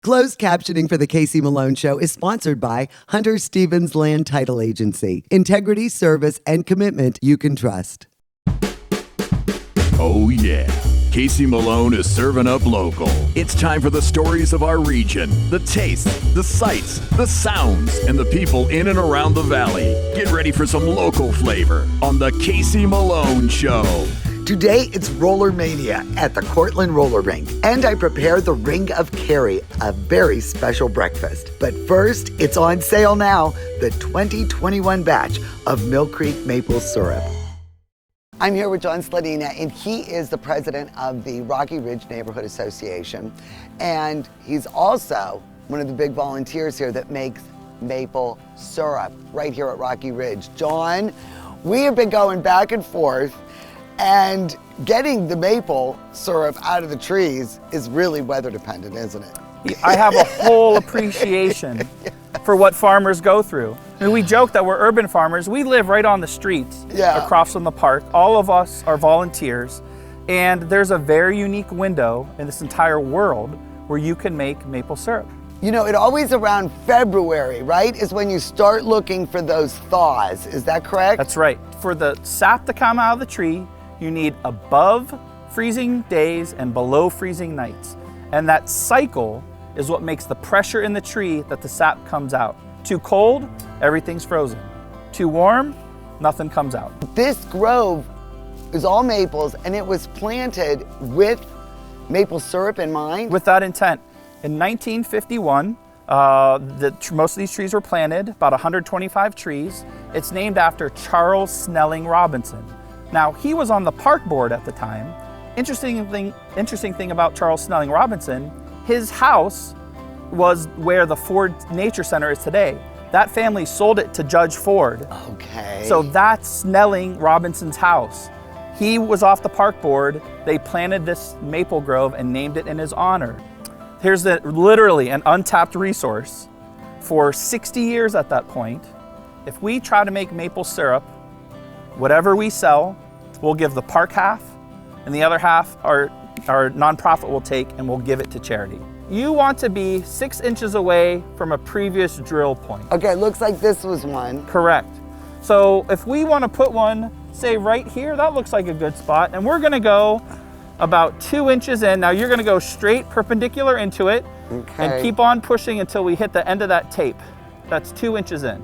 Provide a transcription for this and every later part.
Closed captioning for the Casey Malone Show is sponsored by Hunter Stevens Land Title Agency. Integrity, service, and commitment you can trust. Oh yeah, Casey Malone is serving up local. It's time for the stories of our region, the tastes, the sights, the sounds, and the people in and around the valley. Get ready for some local flavor on the Casey Malone Show. Today, it's Roller Mania at the Cortland Roller Rink, and I prepared the Ring of Kerry, a very special breakfast. But first, it's on sale now, the 2021 batch of Mill Creek maple syrup. I'm here with John Sladina, and he is the president of the Rocky Ridge Neighborhood Association, and he's also one of the big volunteers here that makes maple syrup right here at Rocky Ridge. John, we have been going back and forth, and getting the maple syrup out of the trees is really weather dependent, isn't it? I have a whole appreciation for what farmers go through. I mean, we joke that we're urban farmers. We live right on the streets across from the park. All of us are volunteers, and there's a very unique window in this entire world where you can make maple syrup. You know, it always around February, right, is when you start looking for those thaws. Is that correct? That's right. For the sap to come out of the tree, you need above freezing days and below freezing nights. And that cycle is what makes the pressure in the tree that the sap comes out. Too cold, everything's frozen. Too warm, nothing comes out. This grove is all maples, and it was planted with maple syrup in mind? With that intent. In 1951, most of these trees were planted, about 125 trees. It's named after Charles Snelling Robinson. Now, he was on the park board at the time. Interesting thing about Charles Snelling Robinson, his house was where the Ford Nature Center is today. That family sold it to Judge Ford. Okay. So that's Snelling Robinson's house. He was off the park board. They planted this maple grove and named it in his honor. Here's literally an untapped resource. For 60 years at that point, if we try to make maple syrup, whatever we sell, we'll give the park half, and the other half our nonprofit will take, and we'll give it to charity. You want to be 6 inches away from a previous drill point. Okay, it looks like this was one. Correct. So if we want to put one, say right here, that looks like a good spot, and we're going to go about 2 inches in. Now you're going to go straight perpendicular into it, and keep on pushing until we hit the end of that tape. That's 2 inches in.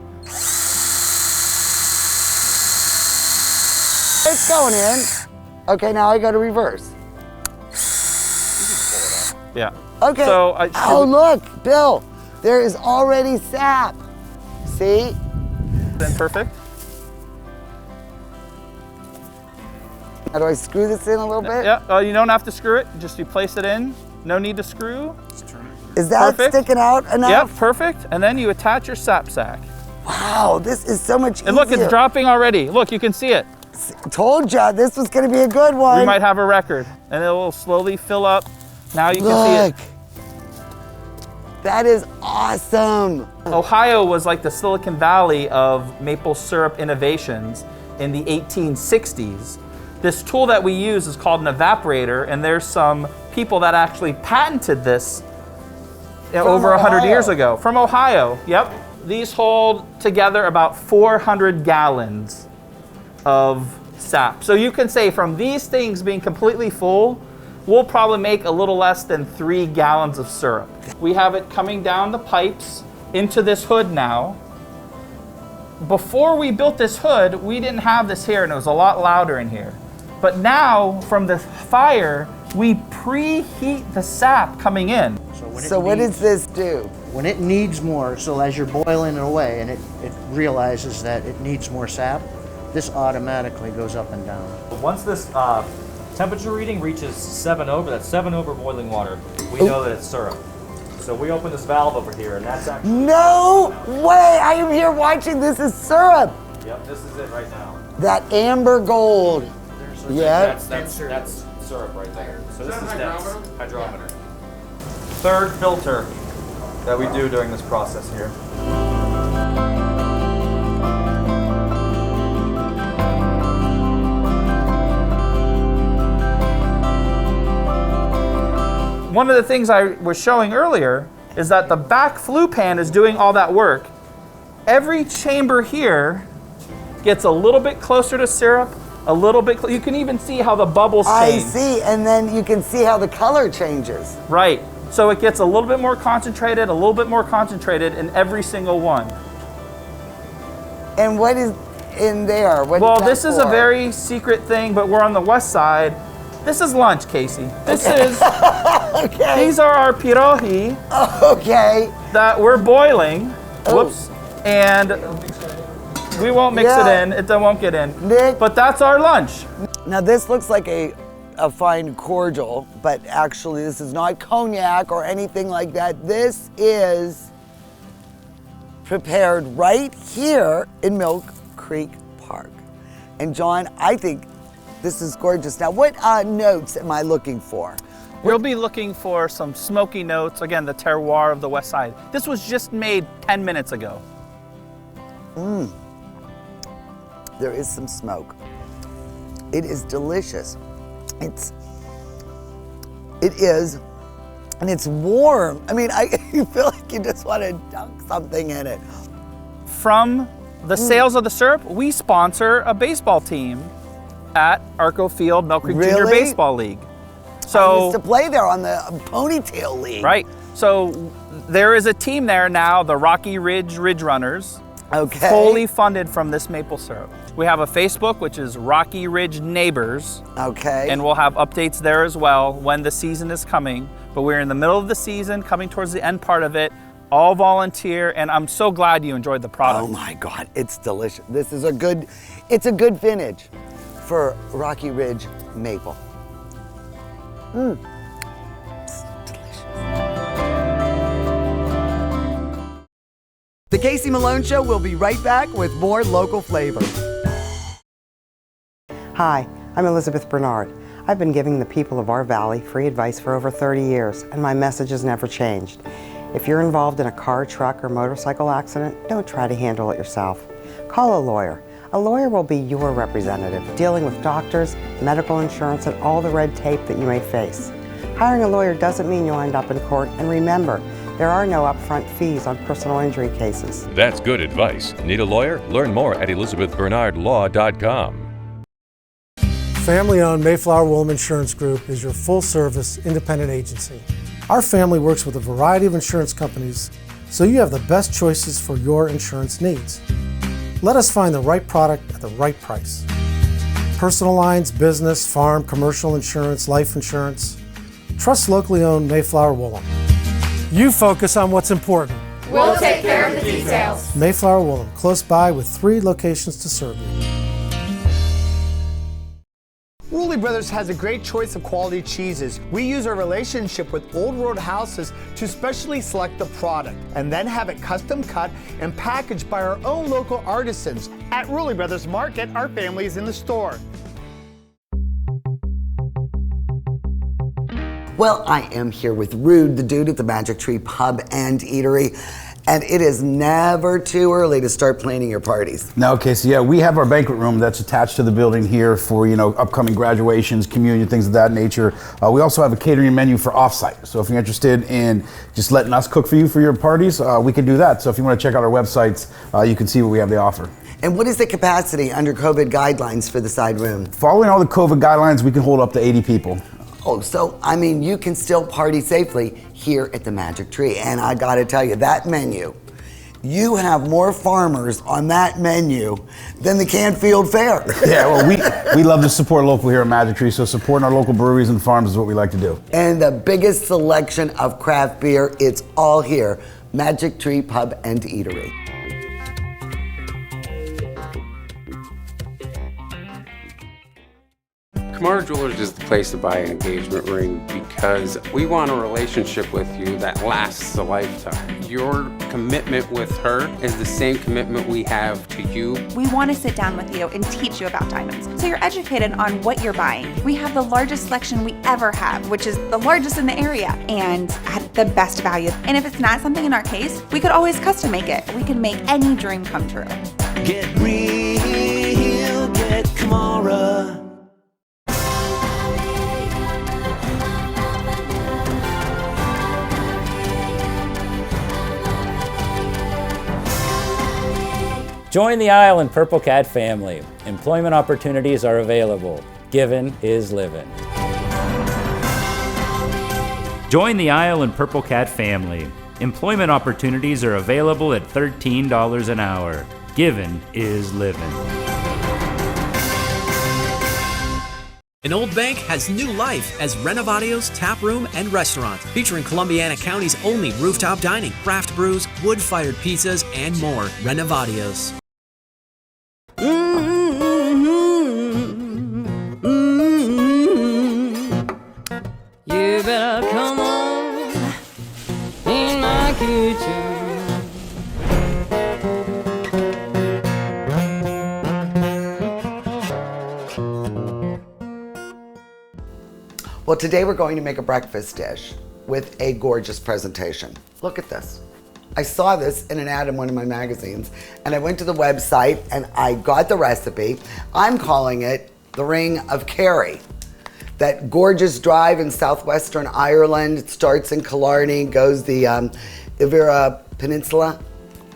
It's going in. Okay, now I go to reverse. Yeah. Okay. So look, Bill, there is already sap. See? Then perfect. Now, do I screw this in a little bit? Yeah. You don't have to screw it. Just you place it in. No need to screw. Is that sticking out enough? Yep, perfect. And then you attach your sap sack. Wow, this is so much easier. And look, it's dropping already. Look, you can see it. Told ya, this was gonna be a good one. We might have a record, and it will slowly fill up. Now you can see it. That is awesome. Ohio was like the Silicon Valley of maple syrup innovations in the 1860s. This tool that we use is called an evaporator, and there's some people that actually patented this over 100 years ago. From Ohio, yep. These hold together about 400 gallons of sap. So you can say from these things being completely full, we'll probably make a little less than 3 gallons of syrup. We have it coming down the pipes into this hood now. Before we built this hood, we didn't have this here, and it was a lot louder in here. But now, from the fire, we preheat the sap coming in. So what does this do? When it needs more, so as you're boiling it away and it realizes that it needs more sap, this automatically goes up and down. Once this temperature reading reaches 7 over, that's 7 over boiling water, we know that it's syrup. So we open this valve over here, and that's actually... No way! I am here watching. This is syrup. Yep, this is it right now. That amber gold. Yeah. That's syrup right there. So this is hydrometer. Third filter that we do during this process here. One of the things I was showing earlier is that the back flue pan is doing all that work. Every chamber here gets a little bit closer to syrup, a little bit, you can even see how the bubbles change. I see, and then you can see how the color changes. Right, so it gets a little bit more concentrated in every single one. And what is in there? Well, this is a very secret thing, but we're on the west side. This is lunch, Casey. This is, these are our pierogi that we're boiling. Whoops. And we won't mix it in, it won't get in. Nick. But that's our lunch. Now this looks like a fine cordial, but actually this is not cognac or anything like that. This is prepared right here in Mill Creek Park. And John, I think this is gorgeous. Now what notes am I looking for? We'll be looking for some smoky notes, again, the terroir of the west side. This was just made 10 minutes ago. There is some smoke. It is delicious. It is, and it's warm. I mean, you feel like you just want to dunk something in it. From the sales of the syrup, we sponsor a baseball team at Arco Field Mill Creek Junior Baseball League. I used to play there on the Ponytail League. Right. So there is a team there now, the Rocky Ridge Runners. Okay. Fully funded from this maple syrup. We have a Facebook, which is Rocky Ridge Neighbors. Okay. And we'll have updates there as well when the season is coming. But we're in the middle of the season, coming towards the end part of it, all volunteer, and I'm so glad you enjoyed the product. Oh my God, it's delicious. This is it's a good vintage for Rocky Ridge maple. It's delicious. The Casey Malone Show will be right back with more local flavor. Hi, I'm Elizabeth Bernard. I've been giving the people of our valley free advice for over 30 years, and my message has never changed. If you're involved in a car, truck, or motorcycle accident, don't try to handle it yourself. Call a lawyer. A lawyer will be your representative, dealing with doctors, medical insurance, and all the red tape that you may face. Hiring a lawyer doesn't mean you'll end up in court, and remember, there are no upfront fees on personal injury cases. That's good advice. Need a lawyer? Learn more at elizabethbernardlaw.com. Family-owned Mayflower Woolham Insurance Group is your full-service independent agency. Our family works with a variety of insurance companies, so you have the best choices for your insurance needs. Let us find the right product at the right price. Personal lines, business, farm, commercial insurance, life insurance. Trust locally owned Mayflower Woolham. You focus on what's important. We'll take care of the details. Mayflower Woolham, close by with 3 locations to serve you. Rulli Brothers has a great choice of quality cheeses. We use our relationship with Old Road Houses to specially select the product and then have it custom cut and packaged by our own local artisans. At Rulli Brothers Market, our family is in the store. Well, I am here with Rude, the dude at the Magic Tree Pub and Eatery. And it is never too early to start planning your parties. No, Casey, yeah, we have our banquet room that's attached to the building here for, upcoming graduations, communion, things of that nature. We also have a catering menu for offsite. So if you're interested in just letting us cook for you for your parties, we can do that. So if you want to check out our websites, you can see what we have to offer. And what is the capacity under COVID guidelines for the side room? Following all the COVID guidelines, we can hold up to 80 people. Oh, so, you can still party safely here at the Magic Tree. And I gotta tell you, that menu, you have more farmers on that menu than the Canfield Fair. Yeah, well, we love to support local here at Magic Tree, so supporting our local breweries and farms is what we like to do. And the biggest selection of craft beer, it's all here. Magic Tree Pub and Eatery. Kamara Jewelers is the place to buy an engagement ring because we want a relationship with you that lasts a lifetime. Your commitment with her is the same commitment we have to you. We want to sit down with you and teach you about diamonds so you're educated on what you're buying. We have the largest selection we ever have, which is the largest in the area, and at the best value. And if it's not something in our case, we could always custom make it. We can make any dream come true. Get real, get Kamara. Join the Isle and Purple Cat family. Employment opportunities are available. Giving is living. Join the Isle and Purple Cat family. Employment opportunities are available at $13 an hour. Giving is living. An old bank has new life as Renovadio's Tap Room and Restaurant, featuring Columbiana County's only rooftop dining, craft brews, wood-fired pizzas, and more. Renovadio's. You better come on in my kitchen. Well, today we're going to make a breakfast dish with a gorgeous presentation. Look at this. I saw this in an ad in one of my magazines, and I went to the website and I got the recipe. I'm calling it the Ring of Kerry. That gorgeous drive in southwestern Ireland. It starts in Killarney, goes the Ivira Peninsula.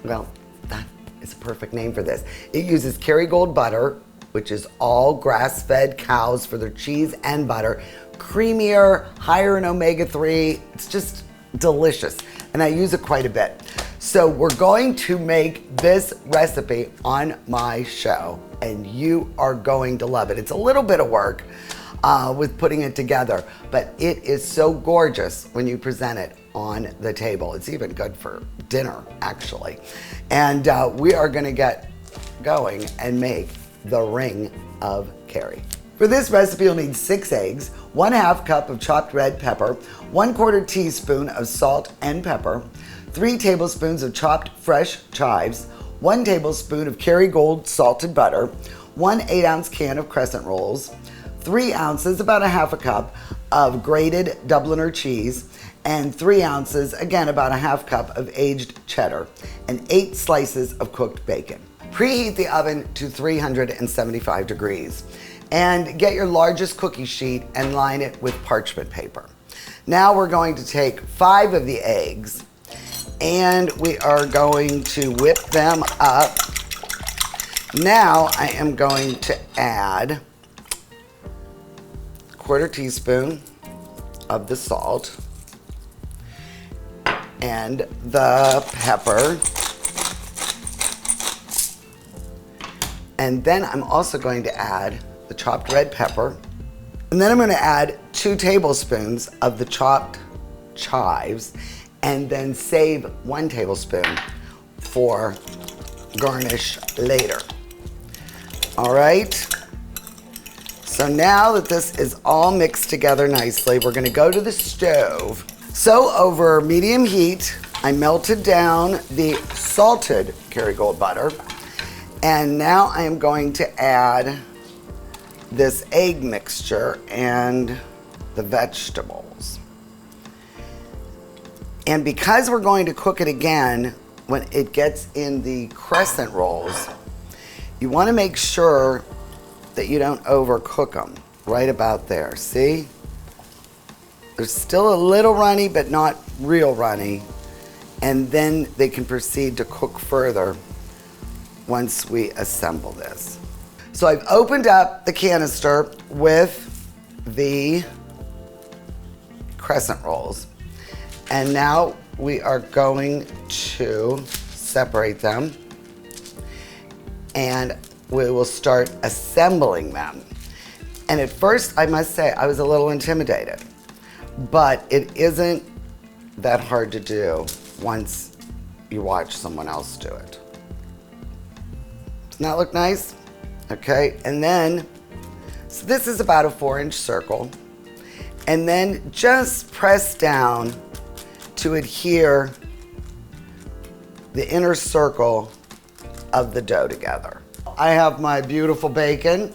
Well, that is a perfect name for this. It uses Kerrygold butter, which is all grass-fed cows for their cheese and butter. Creamier, higher in omega-3. It's just delicious, and I use it quite a bit. So we're going to make this recipe on my show, and you are going to love it. It's a little bit of work with putting it together, but it is so gorgeous when you present it on the table. It's even good for dinner, actually. And we are gonna get going and make the Ring of Kerry. For this recipe, you'll need 6 eggs, 1/2 cup of chopped red pepper, 1/4 teaspoon of salt and pepper, 3 tablespoons of chopped fresh chives, 1 tablespoon of Kerrygold salted butter, 1 8-ounce can of crescent rolls, 3 ounces, about 1/2 cup, of grated Dubliner cheese, and 3 ounces, again about 1/2 cup of aged cheddar, and 8 slices of cooked bacon. Preheat the oven to 375 degrees. And get your largest cookie sheet and line it with parchment paper. Now we're going to take 5 of the eggs and we are going to whip them up. Now I am going to add 1/4 teaspoon of the salt and the pepper. And then I'm also going to add the chopped red pepper. And then I'm going to add 2 tablespoons of the chopped chives and then save 1 tablespoon for garnish later. All right. So now that this is all mixed together nicely, we're going to go to the stove. So over medium heat, I melted down the salted Kerrygold butter. And now I am going to add this egg mixture and the vegetables. And because we're going to cook it again when it gets in the crescent rolls, you want to make sure that you don't overcook them. Right about there, see? They're still a little runny, but not real runny. And then they can proceed to cook further once we assemble this. So I've opened up the canister with the crescent rolls. And now we are going to separate them and we will start assembling them. And at first, I must say, I was a little intimidated, but it isn't that hard to do once you watch someone else do it. Doesn't that look nice? Okay, and then, so this is about a 4-inch circle, and then just press down to adhere the inner circle of the dough together. I have my beautiful bacon,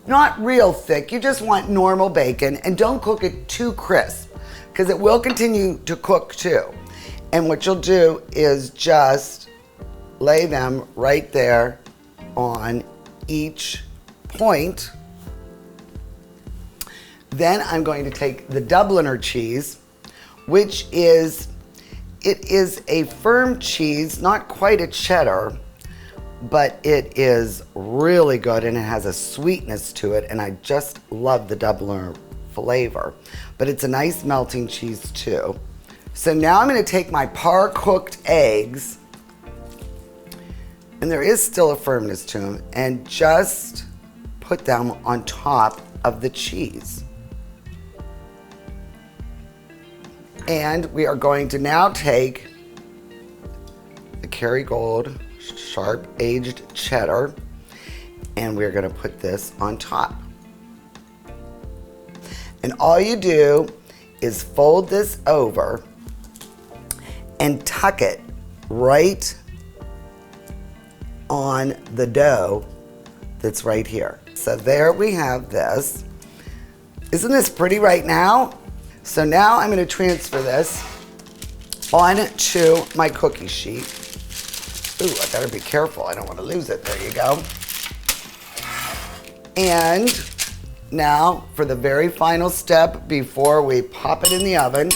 not real thick, you just want normal bacon, and don't cook it too crisp, because it will continue to cook too. And what you'll do is just lay them right there on each point. Then I'm going to take the Dubliner cheese, which is, it is a firm cheese, not quite a cheddar, but it is really good and it has a sweetness to it, and I just love the Dublin flavor. But it's a nice melting cheese too. So now I'm going to take my par-cooked eggs, and there is still a firmness to them, and just put them on top of the cheese. And we are going to now take the Kerrygold sharp aged cheddar, and we're going to put this on top. And all you do is fold this over and tuck it right on the dough that's right here. So there we have this. Isn't this pretty right now? So now I'm going to transfer this onto my cookie sheet. Ooh, I gotta be careful. I don't want to lose it. There you go. And now for the very final step before we pop it in the oven,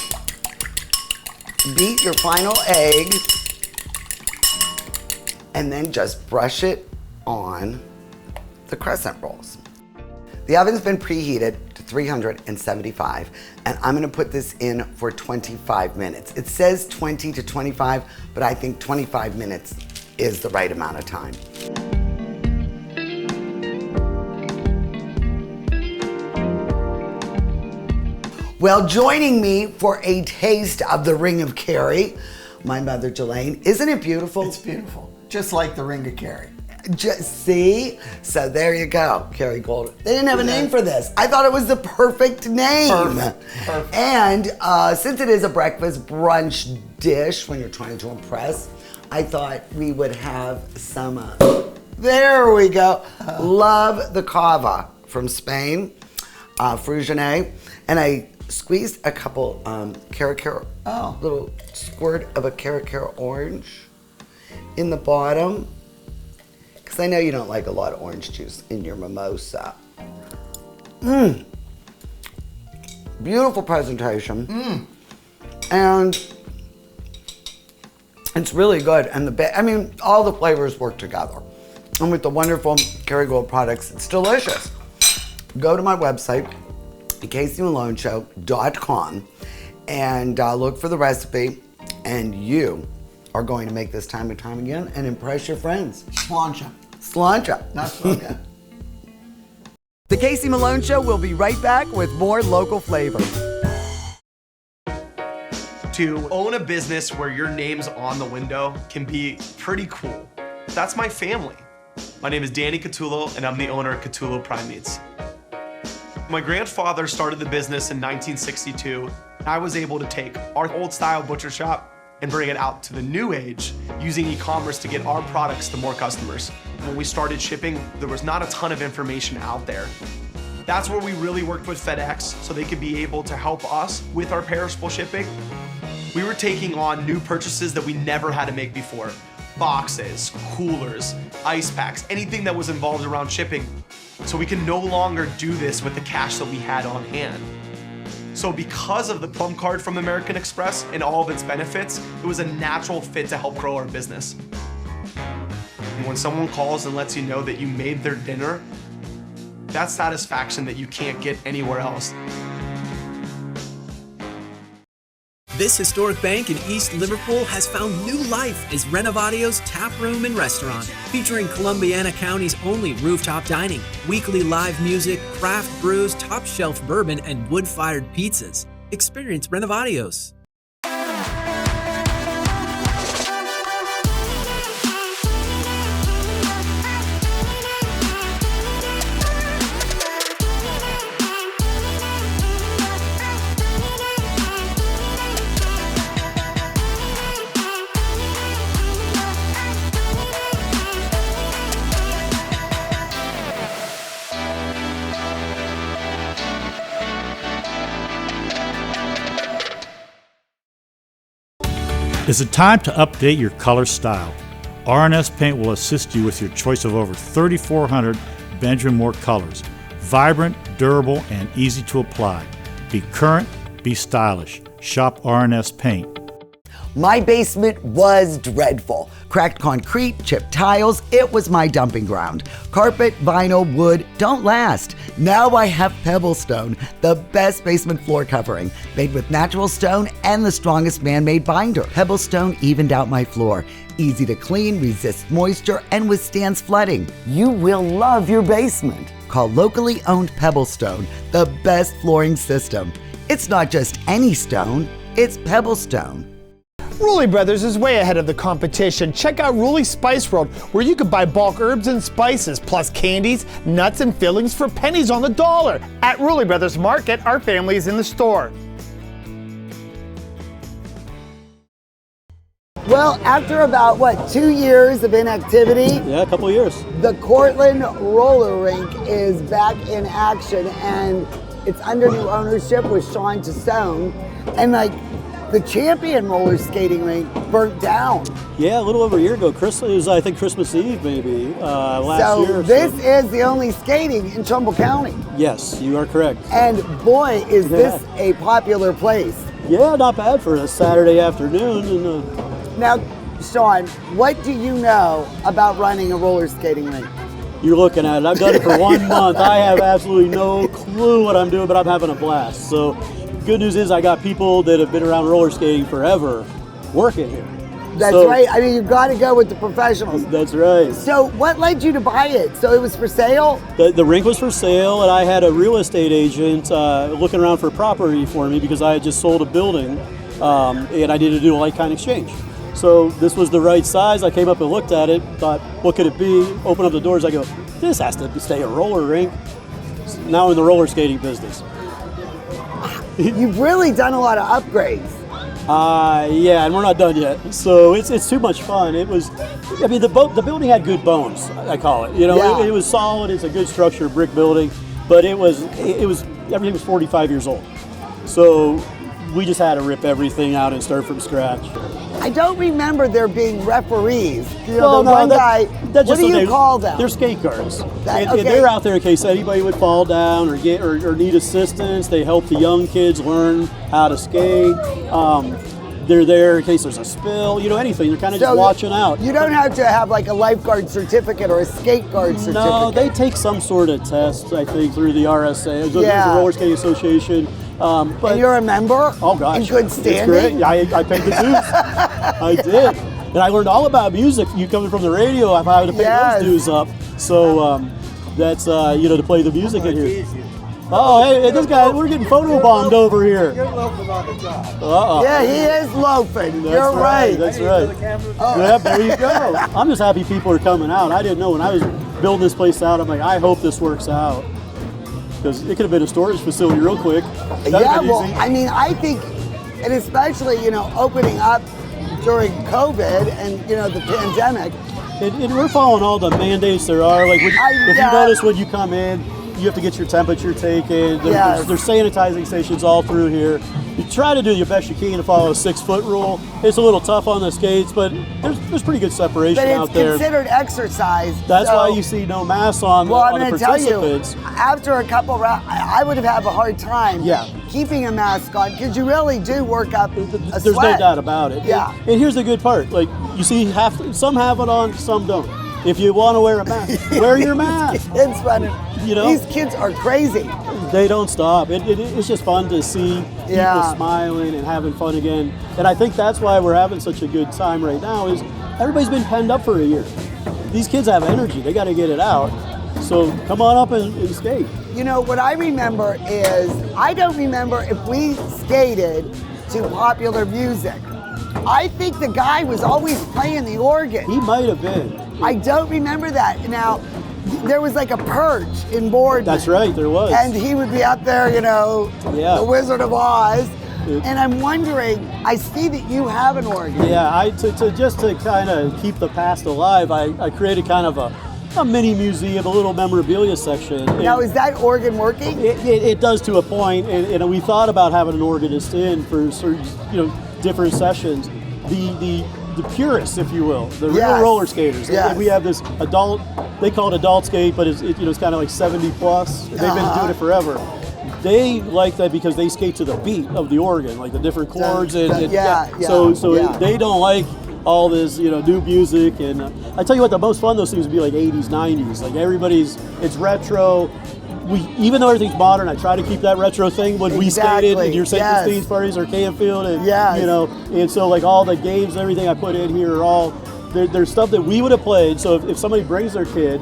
beat your final egg and then just brush it on the crescent rolls. The oven's been preheated to 375, and I'm gonna put this in for 25 minutes. It says 20 to 25, but I think 25 minutes is the right amount of time. Well, joining me for a taste of the Ring of Kerry, my mother, Jelaine. Isn't it beautiful? It's beautiful. Just like the Ring of Kerry. Just see? So there you go, Kerrygold. They didn't have a name for this. I thought it was the perfect name. Perfect. And since it is a breakfast brunch dish when you're trying to impress, I thought we would have some, there we go. Love the cava from Spain, Frugenet. And I squeezed a couple little squirt of a Caracara orange in the bottom. Because I know you don't like a lot of orange juice in your mimosa. Beautiful presentation. And it's really good. And all the flavors work together. And with the wonderful Kerrygold products, it's delicious. Go to my website, caseysecondmayrev.com, and look for the recipe, and you are going to make this time and time again and impress your friends. Slancha. Slancha. Not slancha. The Casey Malone Show will be right back with more local flavor. To own a business where your name's on the window can be pretty cool. That's my family. My name is Danny Catullo, and I'm the owner of Catullo Prime Meats. My grandfather started the business in 1962. I was able to take our old style butcher shop and bring it out to the new age using e-commerce to get our products to more customers. When we started shipping, there was not a ton of information out there. That's where we really worked with FedEx so they could be able to help us with our perishable shipping. We were taking on new purchases that we never had to make before. Boxes, coolers, ice packs, anything that was involved around shipping. So we can no longer do this with the cash that we had on hand. So because of the Plum Card from American Express and all of its benefits, it was a natural fit to help grow our business. And when someone calls and lets you know that you made their dinner, that's satisfaction that you can't get anywhere else. This historic bank in East Liverpool has found new life as Renovadeo's Tap Room and Restaurant, featuring Columbiana County's only rooftop dining, weekly live music, craft brews, top shelf bourbon, and wood-fired pizzas. Experience Renovadeo's. Is it time to update your color style? RNS Paint will assist you with your choice of over 3,400 Benjamin Moore colors. Vibrant, durable, and easy to apply. Be current, be stylish. Shop RNS Paint. My basement was dreadful. Cracked concrete, chipped tiles, it was my dumping ground. Carpet, vinyl, wood don't last. Now I have Pebblestone, the best basement floor covering, made with natural stone and the strongest man-made binder. Pebblestone evened out my floor. Easy to clean, resists moisture, and withstands flooding. You will love your basement. Call locally owned Pebblestone, the best flooring system. It's not just any stone, it's Pebblestone. Rulli Brothers is way ahead of the competition. Check out Rulli Spice World, where you can buy bulk herbs and spices, plus candies, nuts, and fillings for pennies on the dollar. At Rulli Brothers Market, our family is in the store. Well, after about, 2 years of inactivity? Yeah, a couple of years. The Cortland Roller Rink is back in action, and it's under new ownership with Sean Tassone. And the champion roller skating rink burnt down. Yeah, a little over a year ago. It was, I think, Christmas Eve, maybe, last year. So this is the only skating in Trumbull County. Yes, you are correct. And boy, is this a popular place. Yeah, not bad for a Saturday afternoon. And, Now, Sean, what do you know about running a roller skating rink? You're looking at it. I've done it for 1 month. I have absolutely no clue what I'm doing, but I'm having a blast. So good news is I got people that have been around roller skating forever working here. That's right. I mean, you've got to go with the professionals. That's right. So what led you to buy it? So it was for sale? The rink was for sale, and I had a real estate agent looking around for property for me because I had just sold a building, and I needed to do a like-kind exchange. So this was the right size. I came up and looked at it, thought, what could it be? Open up the doors, I go, this has to stay a roller rink. Now in the roller skating business. You've really done a lot of upgrades. Yeah, and we're not done yet. So it's too much fun. It was, I mean, the building had good bones, I call it. You know, Yeah. it was solid. It's a good structure, brick building, but it was everything was 45 years old. So we just had to rip everything out and start from scratch. I don't remember there being referees. You know, what do you call them? They're skate guards. Okay. And they're out there in case anybody would fall down or need assistance. They help the young kids learn how to skate. They're there in case there's a spill, anything. They're kind of just watching out. You don't have to have like a lifeguard certificate or a skate guard certificate. No, they take some sort of test, I think, through the RSA, the Roller Skating Association. But, and you're a member? Oh, gosh. In good standing? It's great. I paid the dues. I did. And I learned all about music. You coming from the radio, I had to pay those dues up. So that's, to play the music in here. Oh, hey, this guy, we're getting photobombed over here. You're loafing on the job. Uh-oh. Yeah, he is loafing. That's You're right. That's right. Yeah, there you go. I'm just happy people are coming out. I didn't know when I was building this place out, I'm like, I hope this works out. Because it could have been a storage facility real quick. Yeah, well, I mean, I think, and especially, opening up during COVID and, the pandemic. And we're following all the mandates there are. Like, if you notice when you come in, you have to get your temperature taken. There's sanitizing stations all through here. You try to do your best you can to follow a 6-foot rule. It's a little tough on the skates, but there's pretty good separation out there. But it's considered exercise. That's why you see no masks on the participants. Well, I'm going to tell you, after a couple rounds, I would have had a hard time keeping a mask on because you really do work up a There's sweat. no doubt about it. Yeah. And here's the good part. Like, you see, some have it on, some don't. If you want to wear a mask, wear your mask. Kids running. These kids are crazy. They don't stop. It's just fun to see people smiling and having fun again. And I think that's why we're having such a good time right now is everybody's been penned up for a year. These kids have energy. They got to get it out. So come on up and skate. What I remember is, I don't remember if we skated to popular music. I think the guy was always playing the organ. He might have been. I don't remember that. Now, there was like a perch in Boardman. That's right, there was. And he would be up there, the Wizard of Oz. And I'm wondering, I see that you have an organ. Yeah, to kind of keep the past alive, I created kind of a mini museum, a little memorabilia section. Now, is that organ working? It does to a point, and we thought about having an organist in for certain, different sessions. The purists, if you will, the real roller skaters. Yes. We have this adult, they call it adult skate, but it's kind of like 70 plus. They've been doing it forever. they like that because they skate to the beat of the organ, like the different chords, and so yeah. they don't like all this, new music. And I tell you what, the most fun those things would be like 80s, 90s. Like it's retro. Even though everything's modern, I try to keep that retro thing when we skated in your St. Christine's parties or Canfield, and and so like all the games and everything I put in here are all there's stuff that we would have played. So if somebody brings their kid,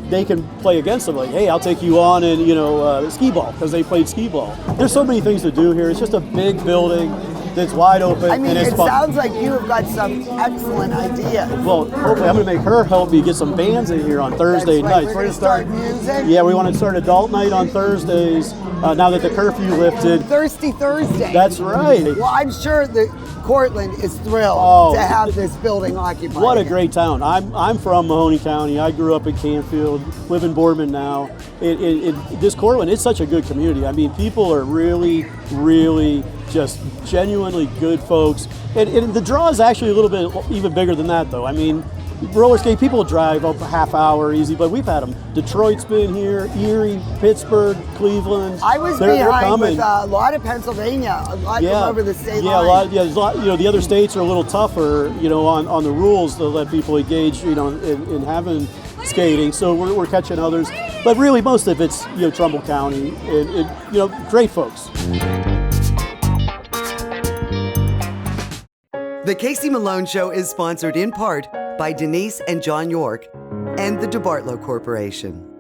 they can play against them. Like, hey, I'll take you on and skee ball because they played skee ball. There's so many things to do here. It's just a big building that's wide open. I mean, and it's it fun. sounds like you have got some excellent ideas. Well, hopefully I'm going to make her help me get some bands in here on Thursday nights. We're going to start music? Yeah, we want to start adult night on Thursdays now that the curfew lifted. Thirsty Thursday. That's right. Well, I'm sure that Cortland is thrilled to have this building occupied. What a great town. I'm from Mahoney County. I grew up in Canfield, live in Boardman now. This Cortland, it's such a good community. I mean, people are really, really just genuinely good folks. And the draw is actually a little bit even bigger than that, though. I mean, roller skate, people drive up a half hour easy, but we've had them. Detroit's been here, Erie, Pittsburgh, Cleveland. I was behind with a lot of Pennsylvania, a lot from over the state line. There's a lot. The other states are a little tougher, on the rules to let people engage, in having skating. So we're catching others, but really most of it's Trumbull County, and great folks. The Casey Malone Show is sponsored in part by Denise and John York and the DeBartolo Corporation.